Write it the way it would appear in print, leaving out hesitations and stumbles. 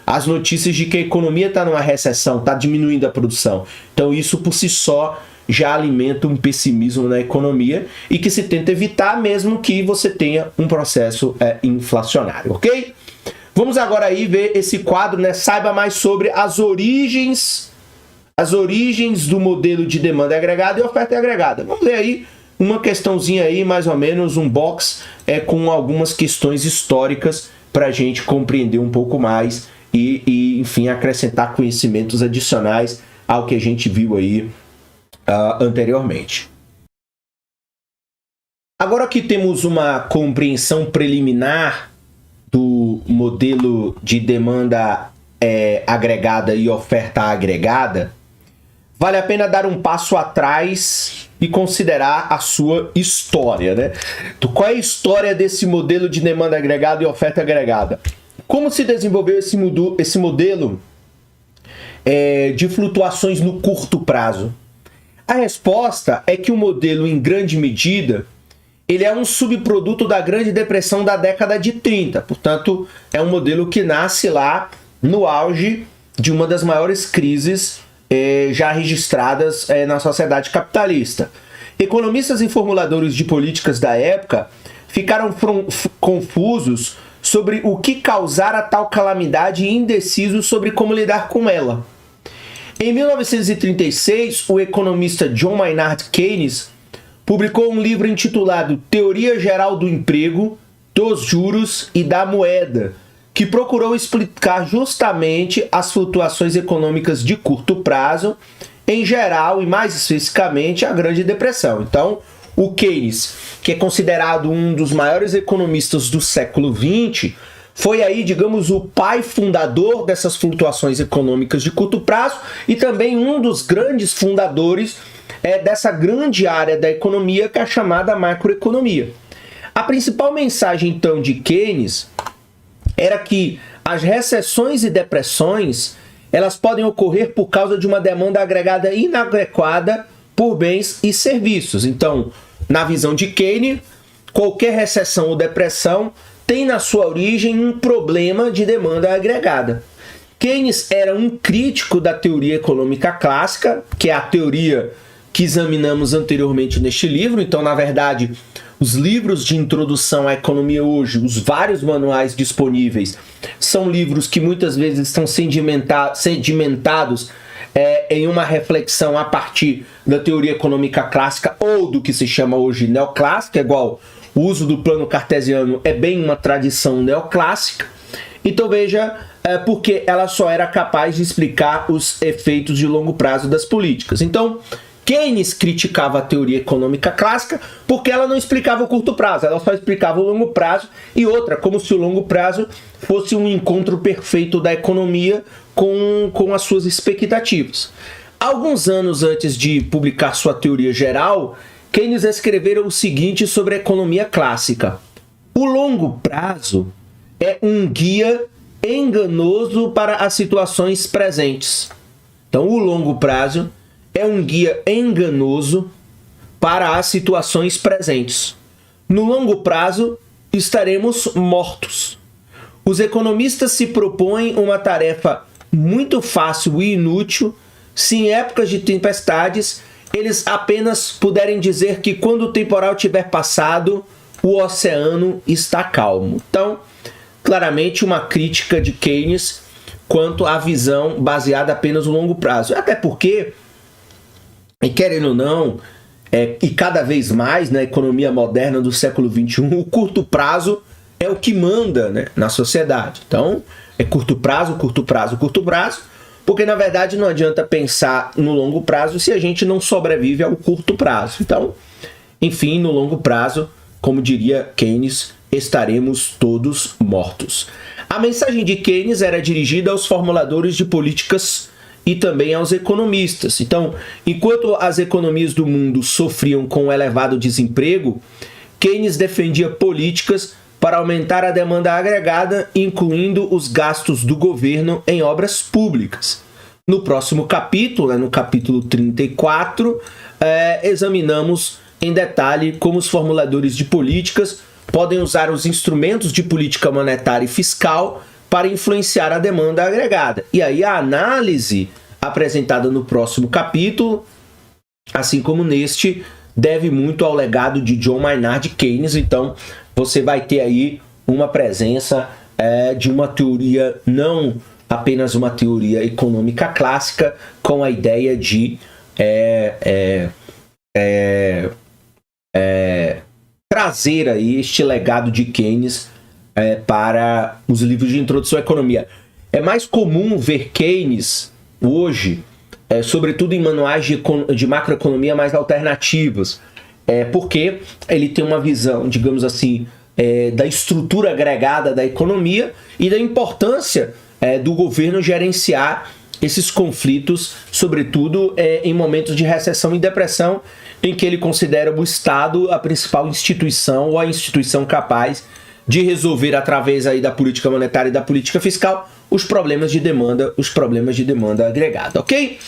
as notícias de que a economia está numa recessão, está diminuindo a produção. Então isso por si só já alimenta um pessimismo na economia e que se tenta evitar mesmo que você tenha um processo inflacionário, ok? Vamos agora aí ver esse quadro, né? Saiba mais sobre as origens do modelo de demanda agregada e oferta agregada. Vamos ver aí uma questãozinha aí, mais ou menos, um box com algumas questões históricas para a gente compreender um pouco mais e, enfim, acrescentar conhecimentos adicionais ao que a gente viu aí anteriormente. Agora que temos uma compreensão preliminar do modelo de demanda agregada e oferta agregada, vale a pena dar um passo atrás e considerar a sua história, né? Então, qual é a história desse modelo de demanda agregada e oferta agregada? Como se desenvolveu esse modelo de flutuações no curto prazo? A resposta é que o modelo, em grande medida, ele é um subproduto da Grande Depressão da década de 30. Portanto, é um modelo que nasce lá no auge de uma das maiores crises já registradas na sociedade capitalista. Economistas e formuladores de políticas da época ficaram confusos sobre o que causara tal calamidade e indecisos sobre como lidar com ela. Em 1936, o economista John Maynard Keynes publicou um livro intitulado Teoria Geral do Emprego, dos Juros e da Moeda, que procurou explicar justamente as flutuações econômicas de curto prazo, em geral e mais especificamente a Grande Depressão. Então, o Keynes, que é considerado um dos maiores economistas do século XX, foi aí, digamos, o pai fundador dessas flutuações econômicas de curto prazo e também um dos grandes fundadores dessa grande área da economia que é a chamada macroeconomia. A principal mensagem, então, de Keynes era que as recessões e depressões elas podem ocorrer por causa de uma demanda agregada inadequada por bens e serviços. Então, na visão de Keynes, qualquer recessão ou depressão tem na sua origem um problema de demanda agregada. Keynes era um crítico da teoria econômica clássica, que é a teoria que examinamos anteriormente neste livro. Então, na verdade, os livros de introdução à economia hoje, os vários manuais disponíveis, são livros que muitas vezes estão sedimentados em uma reflexão a partir da teoria econômica clássica ou do que se chama hoje neoclássica, igual o uso do plano cartesiano é bem uma tradição neoclássica. Então veja porque ela só era capaz de explicar os efeitos de longo prazo das políticas. Então, Keynes criticava a teoria econômica clássica porque ela não explicava o curto prazo, ela só explicava o longo prazo e outra, como se o longo prazo fosse um encontro perfeito da economia com as suas expectativas. Alguns anos antes de publicar sua teoria geral, Keynes escreveu o seguinte sobre a economia clássica: o longo prazo é um guia enganoso para as situações presentes. Então, o longo prazo é um guia enganoso para as situações presentes. No longo prazo, estaremos mortos. Os economistas se propõem uma tarefa muito fácil e inútil se em épocas de tempestades eles apenas puderem dizer que quando o temporal tiver passado, o oceano está calmo. Então, claramente uma crítica de Keynes quanto à visão baseada apenas no longo prazo. Até porque, e querendo ou não, e cada vez mais na economia moderna do século XXI, o curto prazo é o que manda, né, na sociedade. Então, é curto prazo, curto prazo, curto prazo, porque na verdade não adianta pensar no longo prazo se a gente não sobrevive ao curto prazo. Então, enfim, no longo prazo, como diria Keynes, estaremos todos mortos. A mensagem de Keynes era dirigida aos formuladores de políticas e também aos economistas. Então, enquanto as economias do mundo sofriam com o elevado desemprego, Keynes defendia políticas para aumentar a demanda agregada, incluindo os gastos do governo em obras públicas. No próximo capítulo, no capítulo 34, examinamos em detalhe como os formuladores de políticas podem usar os instrumentos de política monetária e fiscal para influenciar a demanda agregada. E aí a análise apresentada no próximo capítulo, assim como neste, deve muito ao legado de John Maynard Keynes. Então você vai ter aí uma presença de uma teoria, não apenas uma teoria econômica clássica, com a ideia de trazer aí este legado de Keynes para os livros de introdução à economia. É mais comum ver Keynes hoje, sobretudo em manuais de macroeconomia mais alternativos, porque ele tem uma visão, digamos assim, da estrutura agregada da economia e da importância do governo gerenciar esses conflitos, sobretudo em momentos de recessão e depressão, em que ele considera o Estado a principal instituição ou a instituição capaz de resolver através aí da política monetária e da política fiscal os problemas de demanda agregada, ok?